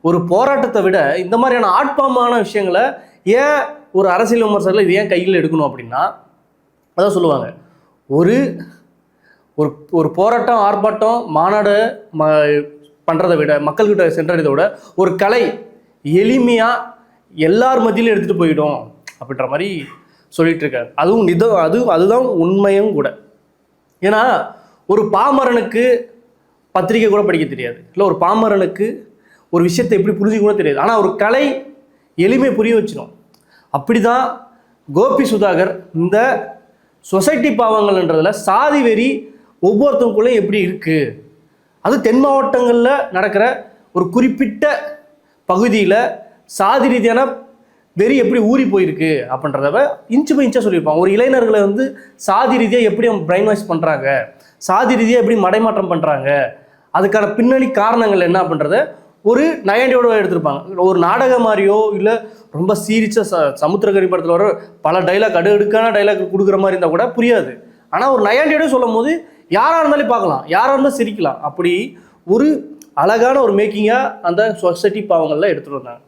ஒரு போராட்டத்தை விட இந்த மாதிரியான ஆட்பாமான விஷயங்களை ஏன் ஒரு அரசியல் விமர்சகர்கள் இது ஏன் கையில் எடுக்கணும் அப்படின்னா, அதான் சொல்லுவாங்க, ஒரு ஒரு ஒரு போராட்டம் ஆர்ப்பாட்டம் மாநாடு பண்ணுறதை விட, மக்கள்கிட்ட சென்றதை விட ஒரு கலை எளிமையாக எல்லார் மத்தியிலும் எடுத்துகிட்டு போயிடும் அப்படின்ற மாதிரி சொல்லிட்டு இருக்காரு. அதுதான் உண்மையும் கூட. ஏன்னா ஒரு பாமரனுக்கு பத்திரிக்கை கூட படிக்க தெரியாது, இல்லை ஒரு பாமரனுக்கு ஒரு விஷயத்தை எப்படி புரிஞ்சுக்க கூட தெரியாது. ஆனால் ஒரு கலை எளிமை புரிய வச்சிடும். அப்படி தான் கோபி சுதாகர் இந்த சொசைட்டி பாவங்கள்ன்றதுல சாதி வெறி ஒவ்வொருத்தவங்களுக்குள்ளே எப்படி இருக்குது, அது தென் மாவட்டங்களில் நடக்கிற ஒரு குறிப்பிட்ட பகுதியில் சாதி ரீதியான வெறி எப்படி ஊறி போயிருக்கு அப்படின்றத இன்ச்சு பை இன்ச்சாக சொல்லியிருப்பாங்க. ஒரு இளைஞர்களை வந்து சாதி ரீதியாக எப்படி அவங்க பிரைன் வாஷ் பண்ணுறாங்க, சாதி ரீதியாக எப்படி மடைமாற்றம் பண்ணுறாங்க, அதுக்கான பின்னணி காரணங்கள் என்ன அப்படின்றத ஒரு நையாண்டியோட எடுத்திருப்பாங்க. ஒரு நாடகம் மாதிரியோ இல்லை ரொம்ப சீரியஸாக சமுத்திரக்கனி படத்தில் வர பல டைலாக் அடுக்கான டைலாக் கொடுக்குற மாதிரி இருந்தால் கூட புரியாது. ஆனால் ஒரு நையாண்டியோட சொல்லும் போது யாராக இருந்தாலும் பார்க்கலாம், யாராக இருந்தாலும் சிரிக்கலாம். அப்படி ஒரு அழகான ஒரு மேக்கிங்காக அந்த சொசைட்டி பாவங்களில் எடுத்துகிட்டு வந்தாங்க.